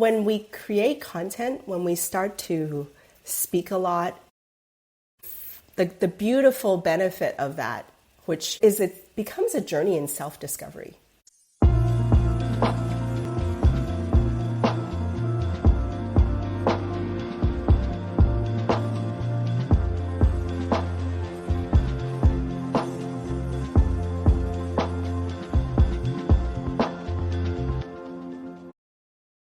when we create content, when we start to speak a lot, the beautiful benefit of that, which is it becomes a journey in self-discovery.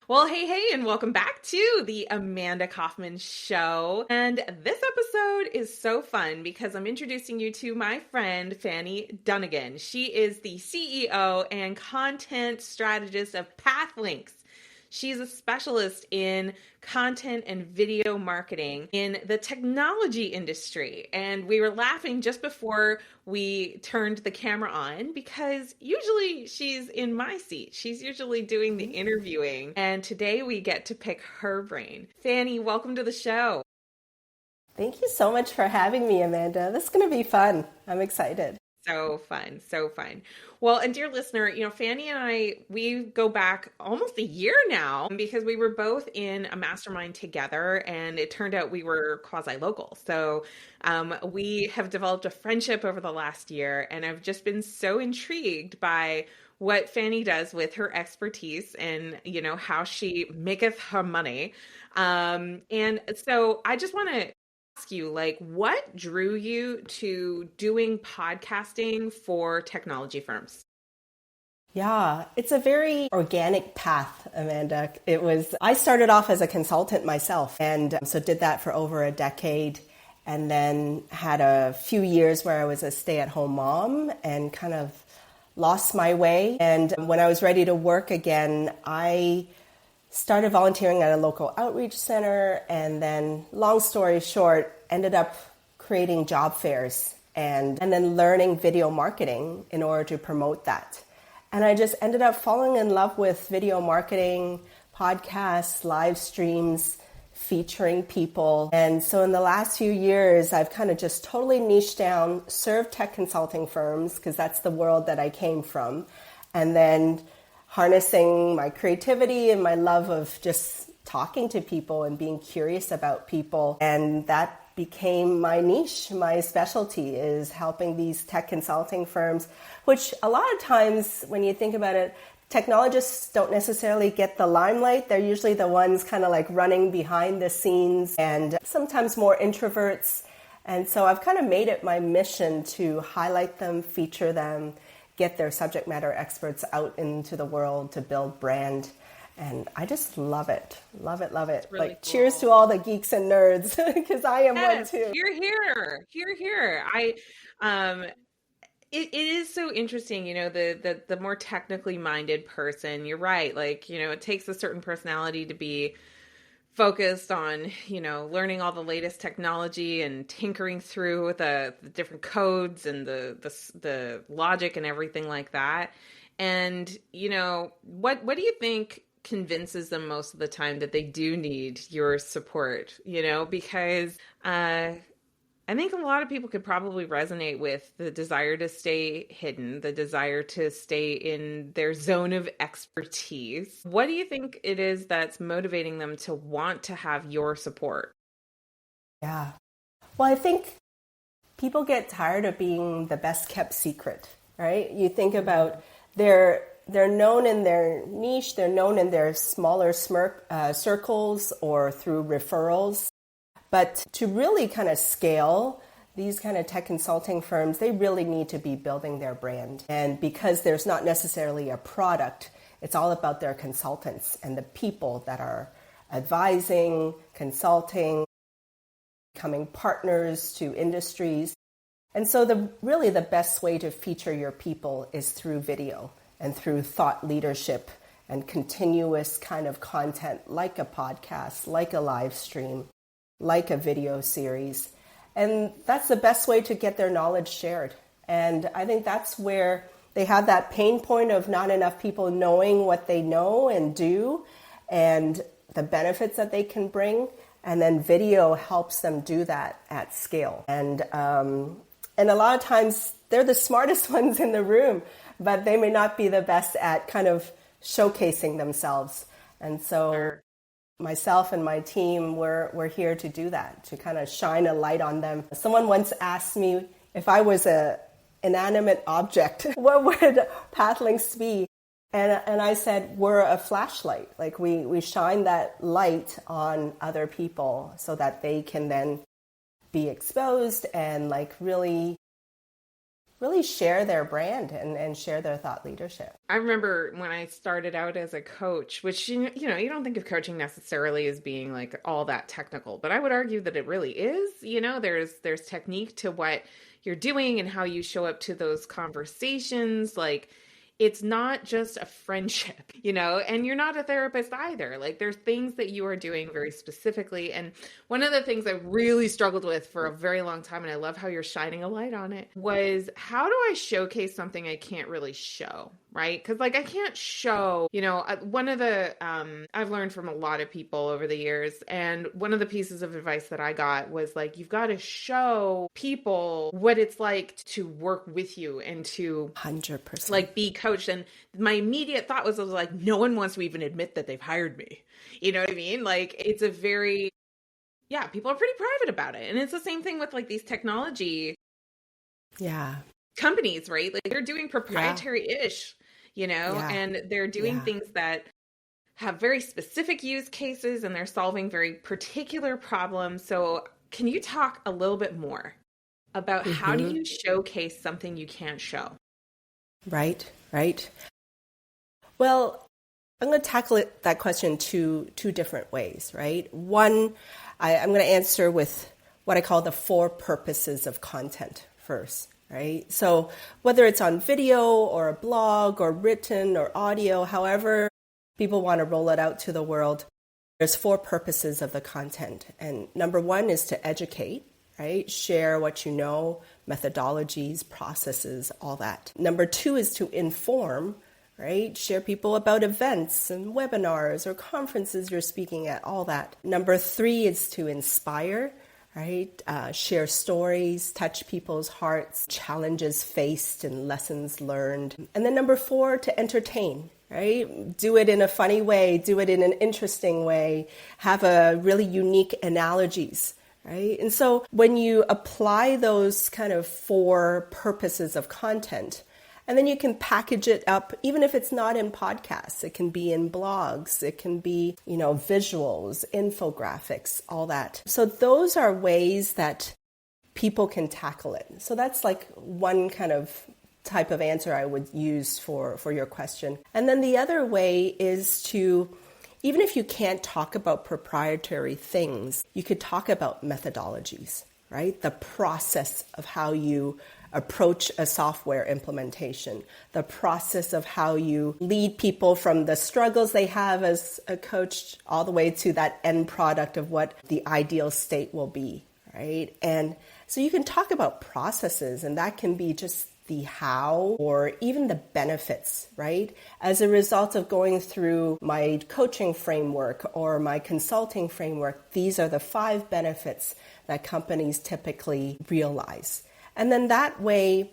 Well, hey, and welcome back to the Amanda Kaufman Show. And this episode is so fun because I'm introducing you to my friend, Fanny Dunagan. She is the CEO and content strategist of Pathlinks. She's a specialist in content and video marketing in the technology industry. And we were laughing just before we turned the camera on because usually she's in my seat. She's usually doing the interviewing. And today we get to pick her brain. Fanny, welcome to the show. Thank you so much for having me, Amanda. This is going to be fun. I'm excited. So fun, so fun. Well, and dear listener, Fanny and I, we go back almost a year now because we were both in a mastermind together and it turned out we were quasi-local. So we have developed a friendship over the last year and I've just been so intrigued by what Fanny does with her expertise and, how she maketh her money. And so I just want to ask you, what drew you to doing podcasting for technology firms? Yeah, it's a very organic path, Amanda. I started off as a consultant myself, and so did that for over a decade, and then had a few years where I was a stay-at-home mom and kind of lost my way. And when I was ready to work again, I started volunteering at a local outreach center, and then, long story short, ended up creating job fairs and then learning video marketing in order to promote that. And I just ended up falling in love with video marketing, podcasts, live streams, featuring people. And so in the last few years, I've kind of just totally niched down, served tech consulting firms, because that's the world that I came from, and then harnessing my creativity and my love of just talking to people and being curious about people. And that became my niche. My specialty is helping these tech consulting firms, which a lot of times when you think about it, technologists don't necessarily get the limelight. They're usually the ones kind of like running behind the scenes and sometimes more introverts. And so I've kind of made it my mission to highlight them, feature them, get their subject matter experts out into the world to build brand. And I just love it. Love it, love it. Really cool. Cheers to all the geeks and nerds, because I am one too. Here. It is so interesting, the more technically minded person, you're right. It takes a certain personality to be focused on, learning all the latest technology and tinkering through the different codes and the logic and everything like that. And, what do you think convinces them most of the time that they do need your support? Because I think a lot of people could probably resonate with the desire to stay hidden, the desire to stay in their zone of expertise. What do you think it is that's motivating them to want to have your support? Yeah. Well, I think people get tired of being the best kept secret, right? You think about they're known in their niche, they're known in their smaller circles or through referrals. But to really kind of scale these kind of tech consulting firms, they really need to be building their brand. And because there's not necessarily a product, it's all about their consultants and the people that are advising, consulting, becoming partners to industries. And so the best way to feature your people is through video and through thought leadership and continuous kind of content like a podcast, like a live stream, like a video series. And that's the best way to get their knowledge shared. And I think that's where they have that pain point of not enough people knowing what they know and do and the benefits that they can bring. And then video helps them do that at scale. And a lot of times they're the smartest ones in the room, but they may not be the best at kind of showcasing themselves. And so Sure. myself and my team, we're here to do that, to kind of shine a light on them. Someone once asked me if I was a inanimate object, what would Pathlinks be? And I said, we're a flashlight. Like we shine that light on other people so that they can then be exposed and like really share their brand and share their thought leadership. I remember when I started out as a coach, which, you don't think of coaching necessarily as being like all that technical, but I would argue that it really is. There's technique to what you're doing and how you show up to those conversations. Like, it's not just a friendship, and you're not a therapist either. Like, there's things that you are doing very specifically. And one of the things I really struggled with for a very long time, and I love how you're shining a light on it, was how do I showcase something I can't really show, right? Because like I can't show, one of the, I've learned from a lot of people over the years. And one of the pieces of advice that I got was like, you've got to show people what it's like to work with you and to 100%. like be coached. And my immediate thought was like, no one wants to even admit that they've hired me. You know what I mean? Like, it's a very, yeah, people are pretty private about it. And it's the same thing with like these technology companies, right? Like they're doing proprietary-ish, and they're doing things that have very specific use cases and they're solving very particular problems. So can you talk a little bit more about how do you showcase something you can't show? Right. Well, I'm going to tackle that question two different ways, right? One, I'm going to answer with what I call the 4 purposes of content first, right? So whether it's on video or a blog or written or audio, however people want to roll it out to the world, there's 4 purposes of the content. And number 1 is to educate, right? Share what you know, methodologies, processes, all that. Number 2 is to inform, right? Share people about events and webinars or conferences you're speaking at, all that. Number 3 is to inspire, right? Share stories, touch people's hearts, challenges faced and lessons learned. And then number 4, to entertain, right? Do it in a funny way, do it in an interesting way, have a really unique analogies, right? And so when you apply those kind of 4 purposes of content, and then you can package it up, even if it's not in podcasts, it can be in blogs, it can be, visuals, infographics, all that. So those are ways that people can tackle it. So that's like one kind of type of answer I would use for your question. And then the other way is to, even if you can't talk about proprietary things, you could talk about methodologies, right? The process of how you approach a software implementation, the process of how you lead people from the struggles they have as a coach all the way to that end product of what the ideal state will be, right? And so you can talk about processes, and that can be just the how or even the benefits, right? As a result of going through my coaching framework or my consulting framework, these are the 5 benefits that companies typically realize. And then that way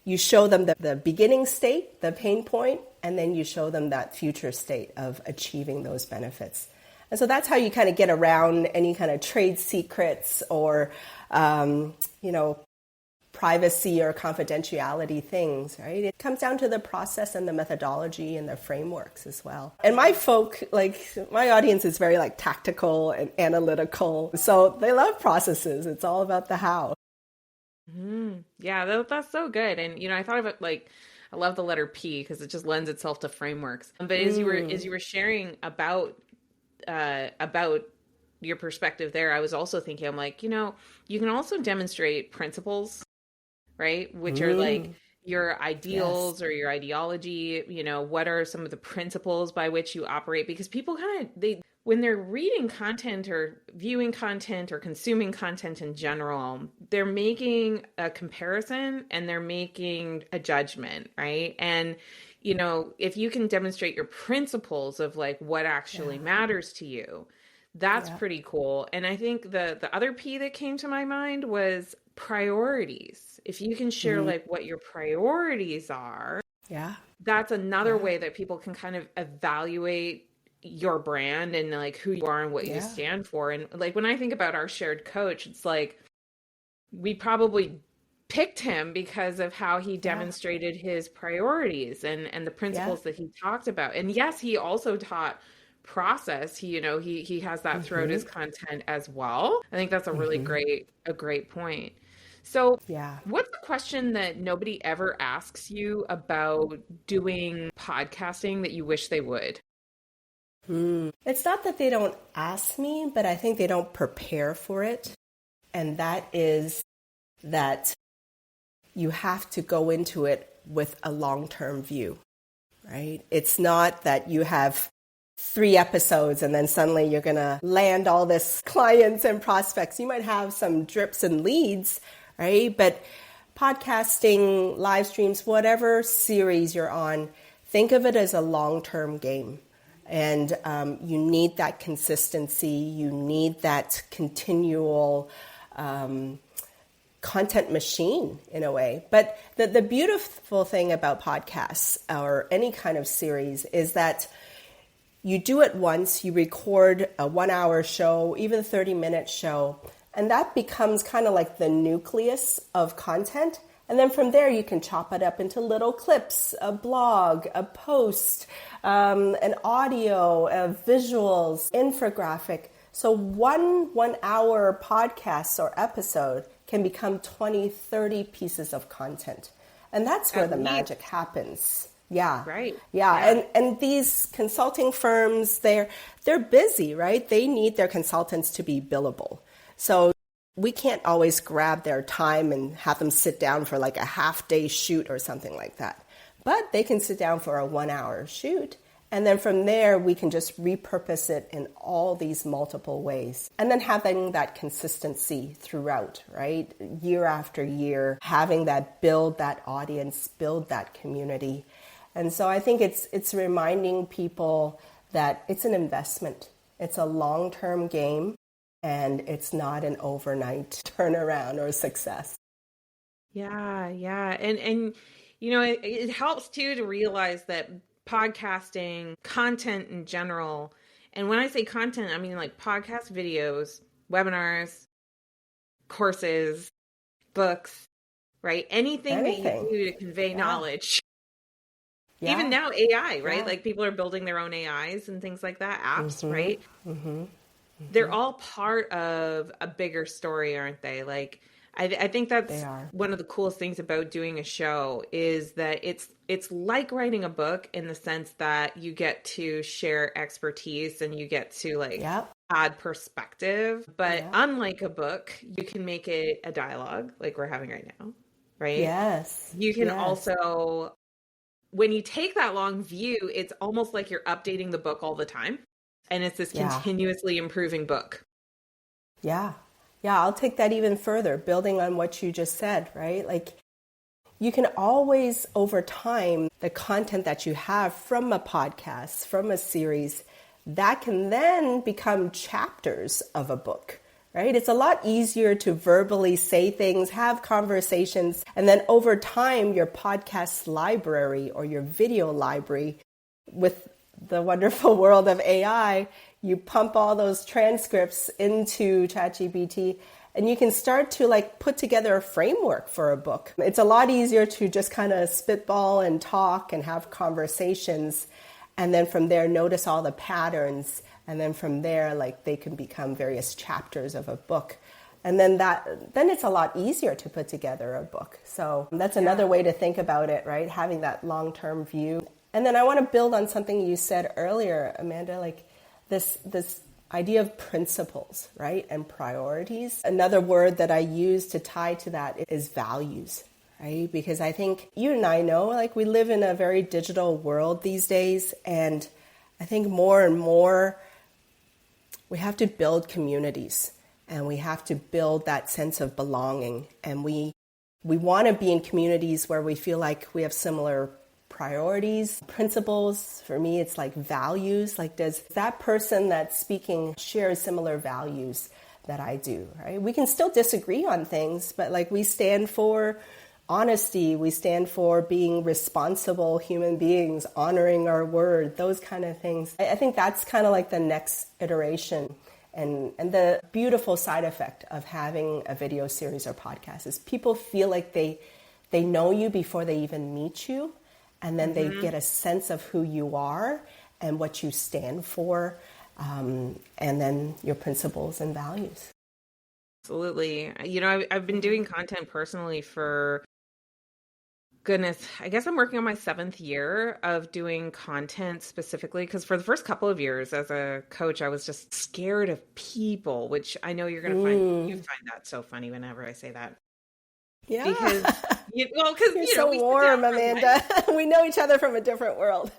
you show them the beginning state, the pain point, and then you show them that future state of achieving those benefits. And so that's how you kind of get around any kind of trade secrets or, privacy or confidentiality things, right? It comes down to the process and the methodology and the frameworks as well. And my audience is very like tactical and analytical. So they love processes. It's all about the how. Yeah, that's so good. And, I thought of it like, I love the letter P because it just lends itself to frameworks. But as you were sharing about your perspective there, I was also thinking, I'm like, you can also demonstrate principles, right? Which are like your ideals or your ideology, what are some of the principles by which you operate? Because people when they're reading content or viewing content or consuming content in general, they're making a comparison and they're making a judgment, right? And, if you can demonstrate your principles of like what actually matters to you, that's pretty cool. And I think the other P that came to my mind was priorities. If you can share like what your priorities are, that's another way that people can kind of evaluate, your brand and like who you are and what you stand for. And like when I think about our shared coach, it's like we probably picked him because of how he demonstrated his priorities and the principles that he talked about. And yes, he also taught process. He has that throughout his content as well. I think that's a really great point. So what's the question that nobody ever asks you about doing podcasting that you wish they would? It's not that they don't ask me, but I think they don't prepare for it. And that is that you have to go into it with a long-term view, right? It's not that you have 3 episodes and then suddenly you're going to land all this clients and prospects. You might have some drips and leads, right? But podcasting, live streams, whatever series you're on, think of it as a long-term game. And you need that consistency. You need that continual content machine in a way. But the beautiful thing about podcasts or any kind of series is that you do it once, you record a 1-hour show, even a 30-minute show, and that becomes kind of like the nucleus of content. And then from there, you can chop it up into little clips, a blog, a post, an audio, visuals, infographic. So one 1-hour podcast or episode can become 20, 30 pieces of content. And that's where the magic happens. Yeah. Right. Yeah. And these consulting firms, they're busy, right? They need their consultants to be billable. So we can't always grab their time and have them sit down for like a half-day shoot or something like that. But they can sit down for a 1-hour shoot. And then from there, we can just repurpose it in all these multiple ways. And then having that consistency throughout, right? Year after year, having that build that audience, build that community. And so I think it's reminding people that it's an investment. It's a long-term game, and it's not an overnight turnaround or success. Yeah. And it helps too to realize that podcasting, content in general, and when I say content, I mean like podcast videos, webinars, courses, books, right? Anything that you do to convey knowledge. Yeah. Even now AI, right? Like people are building their own AIs and things like that, apps, right? They're all part of a bigger story, aren't they? Like I think that's one of the coolest things about doing a show is that it's like writing a book in the sense that you get to share expertise and you get to add perspective. But unlike a book, you can make it a dialogue like we're having right now, right? Yes. You can also, when you take that long view, it's almost like you're updating the book all the time. And it's this continuously improving book. Yeah. Yeah, I'll take that even further, building on what you just said, right? Like you can always, over time, the content that you have from a podcast, from a series, that can then become chapters of a book, right? It's a lot easier to verbally say things, have conversations, and then over time, your podcast library or your video library with the wonderful world of AI, you pump all those transcripts into ChatGPT and you can start to like put together a framework for a book. It's a lot easier to just kind of spitball and talk and have conversations. And then from there, notice all the patterns. And then from there, like they can become various chapters of a book. And then it's a lot easier to put together a book. So that's another way to think about it, right? Having that long-term view. And then I want to build on something you said earlier, Amanda, like this idea of principles, right? And priorities. Another word that I use to tie to that is values, right? Because I think you and I know, like we live in a very digital world these days. And I think more and more we have to build communities and we have to build that sense of belonging. And we want to be in communities where we feel like we have similar priorities, principles. For me, it's like values. Like, does that person that's speaking share similar values that I do, right? We can still disagree on things, but like we stand for honesty. We stand for being responsible human beings, honoring our word, those kind of things. I think that's kind of like the next iteration. And the beautiful side effect of having a video series or podcast is people feel like they know you before they even meet you. And then they get a sense of who you are and what you stand for, and then your principles and values. Absolutely. I've been doing content personally for, goodness, I guess I'm working on my 7th year of doing content specifically, because for the first couple of years as a coach, I was just scared of people, which I know you're going to find that so funny whenever I say that. Yeah. Because, you're so warm, Amanda. We know each other from a different world.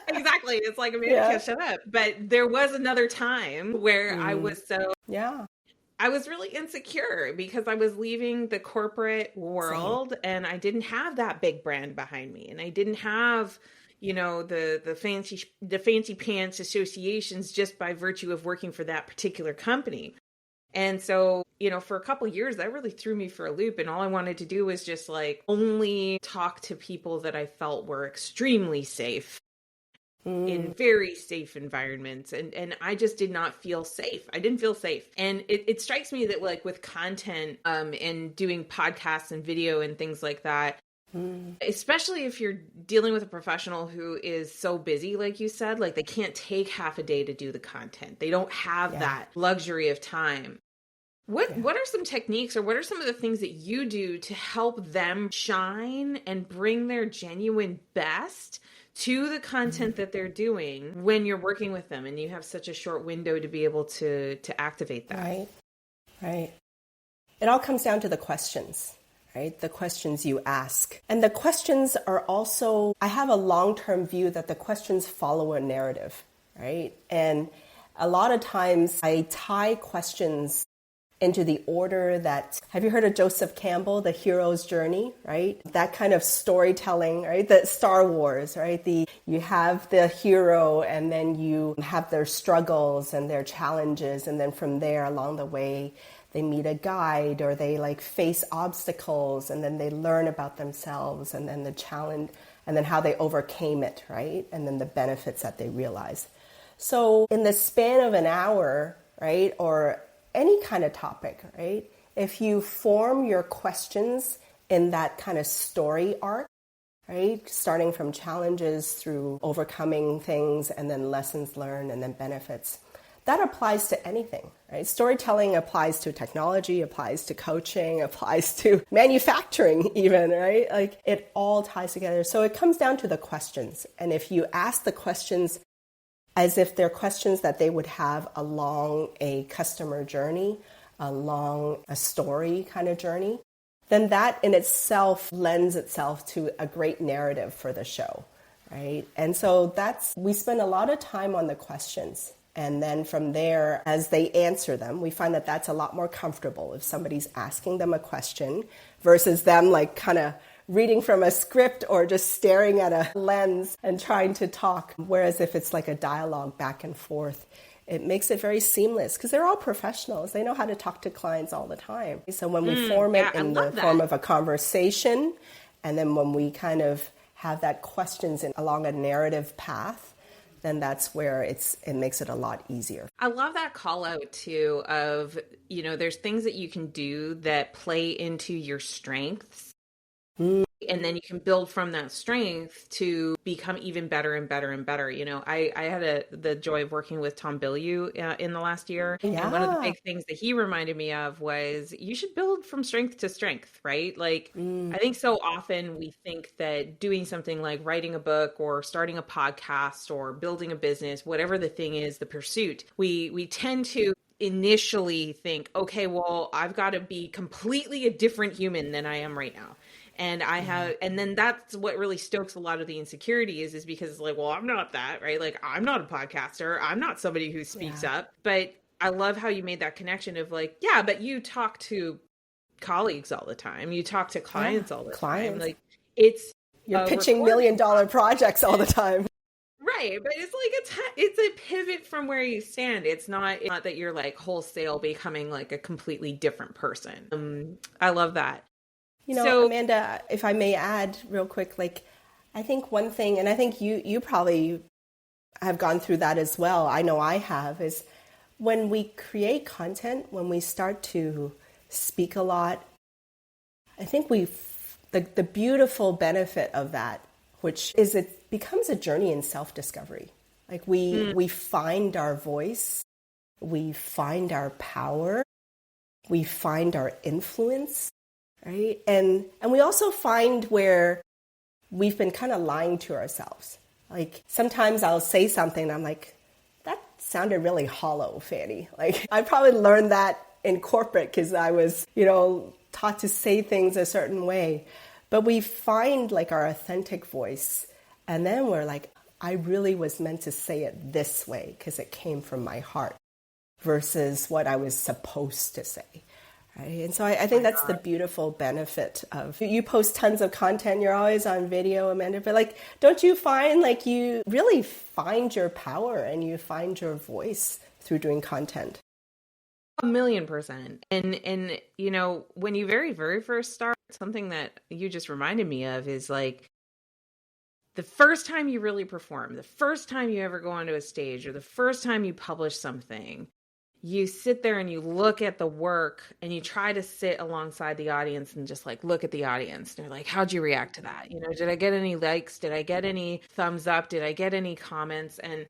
Exactly. It's like, Amanda, can't shut up. But there was another time where I was I was really insecure because I was leaving the corporate world and I didn't have that big brand behind me. And I didn't have, the fancy pants associations just by virtue of working for that particular company. And so, for a couple of years, that really threw me for a loop. And all I wanted to do was just only talk to people that I felt were extremely safe in very safe environments. And I just did not feel safe. I didn't feel safe. And it strikes me that with content and doing podcasts and video and things like that, especially if you're dealing with a professional who is so busy, like you said, they can't take half a day to do the content. They don't have that luxury of time. What are some techniques or what are some of the things that you do to help them shine and bring their genuine best to the content that they're doing when you're working with them and you have such a short window to be able to activate that? Right. It all comes down to the questions, right? The questions you ask. And the questions are also, I have a long-term view that the questions follow a narrative, right? And a lot of times I tie questions into the order that, have you heard of Joseph Campbell, The Hero's Journey, right? That kind of storytelling, right? The Star Wars, right? You have the hero and then you have their struggles and their challenges. And then from there along the way, they meet a guide or they face obstacles and then they learn about themselves and then the challenge and then how they overcame it, right? And then the benefits that they realize. So in the span of an hour, right? Or any kind of topic, right? If you form your questions in that kind of story arc, right? Starting from challenges through overcoming things and then lessons learned and then benefits, that applies to anything, right? Storytelling applies to technology, applies to coaching, applies to manufacturing even, right? It all ties together. So it comes down to the questions. And if you ask the questions as if they're questions that they would have along a customer journey, along a story kind of journey, then that in itself lends itself to a great narrative for the show, right? And so we spend a lot of time on the questions. And then from there, as they answer them, we find that that's a lot more comfortable if somebody's asking them a question versus them kind of reading from a script or just staring at a lens and trying to talk. Whereas if it's a dialogue back and forth, it makes it very seamless because they're all professionals. They know how to talk to clients all the time. So when we form it in the form of a conversation, and then when we kind of have that questions along a narrative path, then that's where it makes it a lot easier. I love that call out too of, there's things that you can do that play into your strengths. And then you can build from that strength to become even better and better and better. I had the joy of working with Tom Bilyeu in the last year. Yeah. And one of the big things that he reminded me of was you should build from strength to strength, right? I think so often we think that doing something like writing a book or starting a podcast or building a business, whatever the thing is, the pursuit, we tend to initially think, okay, well, I've got to be completely a different human than I am right now. And and then that's what really stokes a lot of the insecurity is because it's well, I'm not that, right? I'm not a podcaster. I'm not somebody who speaks up. But I love how you made that connection of but you talk to colleagues all the time. You talk to clients all the time. You're pitching $1 million projects all the time. Right. But it's a pivot from where you stand. It's not that you're wholesale becoming a completely different person. I love that. So Amanda, if I may add real quick, like, I think one thing, and I think you probably have gone through that as well, I know I have, is when we create content, when we start to speak a lot, I think the beautiful benefit of that, which is it becomes a journey in self-discovery. Like we find our voice, we find our power, we find our influence, right? And we also find where we've been kind of lying to ourselves. Like sometimes I'll say something and I'm like, that sounded really hollow, Fanny. Like I probably learned that in corporate because I was, taught to say things a certain way. But we find like our authentic voice, and then we're like, I really was meant to say it this way because it came from my heart versus what I was supposed to say. Right? And so I think that's the beautiful benefit of, you post tons of content, you're always on video, Amanda, but like, don't you find like you really find your power and you find your voice through doing content? 1,000,000%. And when you very, very first start, something that you just reminded me of is like the first time you really perform, the first time you ever go onto a stage, or the first time you publish something, you sit there and you look at the work and you try to sit alongside the audience and just like look at the audience. They're like, how'd you react to that? Did I get any likes? Did I get any thumbs up? Did I get any comments? And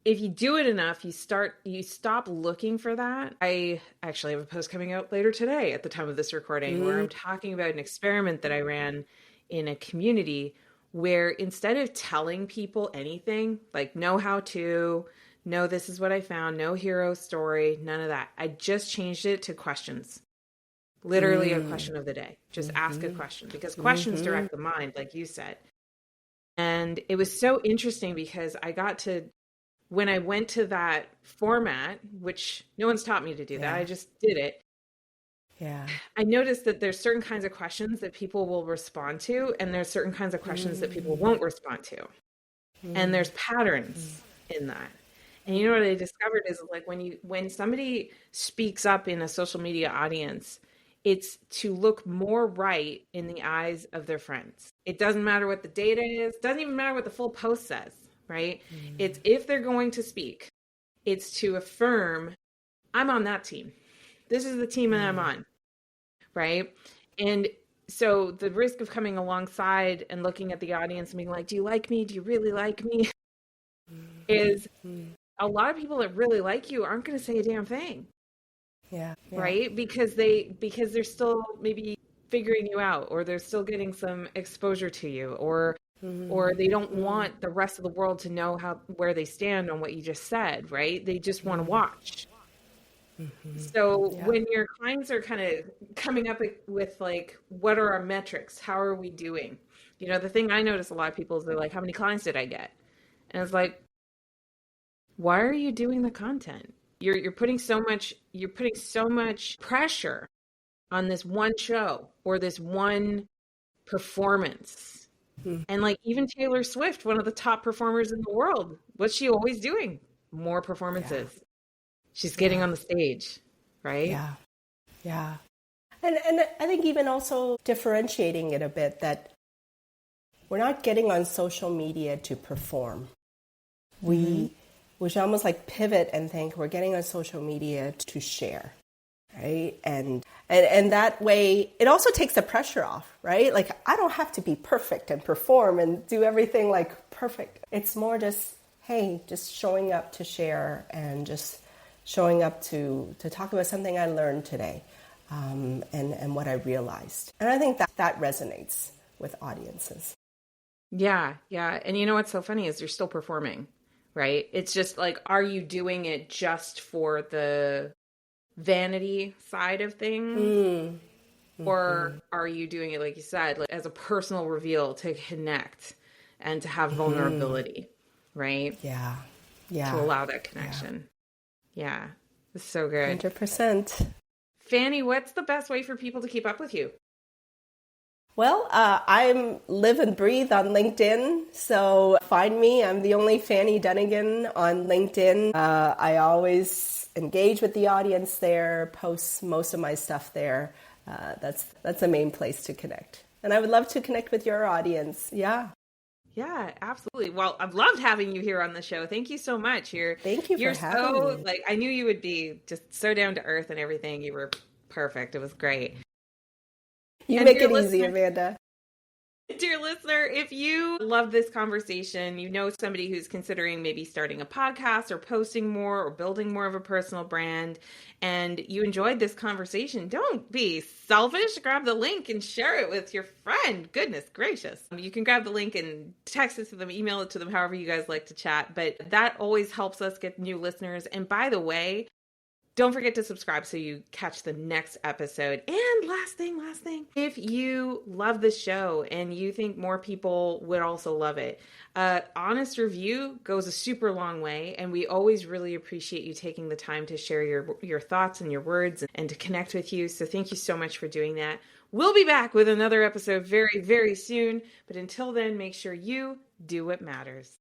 if you do it enough, you stop looking for that. I actually have a post coming out later today at the time of this recording where I'm talking about an experiment that I ran in a community where instead of telling people anything, like know how to, no, this is what I found, no hero story, none of that. I just changed it to questions. Literally a question of the day. Just ask a question because questions direct the mind, like you said. And it was so interesting because when I went to that format, which no one's taught me to do that, I just did it. Yeah. I noticed that there's certain kinds of questions that people will respond to, and there's certain kinds of questions that people won't respond to. And there's patterns in that. And what I discovered is like when somebody speaks up in a social media audience, it's to look more right in the eyes of their friends. It doesn't matter what the data is, doesn't even matter what the full post says, right? It's if they're going to speak, it's to affirm, I'm on that team. This is the team that I'm on, right? And so the risk of coming alongside and looking at the audience and being like, do you like me? Do you really like me? Is a lot of people that really like you aren't going to say a damn thing. Yeah. Right? Because they're still maybe figuring you out, or they're still getting some exposure to you, or they don't want the rest of the world to know where they stand on what you just said, right? They just want to watch. So when your clients are kind of coming up with like, what are our metrics? How are we doing? The thing I notice a lot of people is they're like, how many clients did I get? And it's like, why are you doing the content? You're putting so much pressure on this one show or this one performance. And like even Taylor Swift, one of the top performers in the world, what's she always doing? More performances. She's getting on the stage, right? Yeah. And I think even also differentiating it a bit, that we're not getting on social media to perform. We should almost like pivot and think we're getting on social media to share, right? And that way it also takes the pressure off, right? Like I don't have to be perfect and perform and do everything like perfect. It's more just, hey, just showing up to share and just showing up to talk about something I learned today, and what I realized. And I think that resonates with audiences. Yeah. And what's so funny is you're still performing, right? It's just like, are you doing it just for the vanity side of things? Or are you doing it, like you said, like as a personal reveal to connect and to have vulnerability, right? Yeah. To allow that connection. Yeah. It's so good. 100%. Fanny, what's the best way for people to keep up with you? Well, I live and breathe on LinkedIn, so find me. I'm the only Fanny Dunagan on LinkedIn. I always engage with the audience there, post most of my stuff there. That's the main place to connect. And I would love to connect with your audience. Yeah. Yeah, absolutely. Well, I've loved having you here on the show. Thank you so much. Thank you for having me. Like, I knew you would be just so down to earth and everything. You were perfect. It was great. You make it easy, Amanda. Dear listener, if you love this conversation, you know somebody who's considering maybe starting a podcast or posting more or building more of a personal brand, and you enjoyed this conversation, don't be selfish. Grab the link and share it with your friend. Goodness gracious. You can grab the link and text it to them, email it to them, however you guys like to chat. But that always helps us get new listeners. And by the way, don't forget to subscribe so you catch the next episode. And last thing, if you love the show and you think more people would also love it, honest review goes a super long way. And we always really appreciate you taking the time to share your thoughts and your words and to connect with you. So thank you so much for doing that. We'll be back with another episode very, very soon. But until then, make sure you do what matters.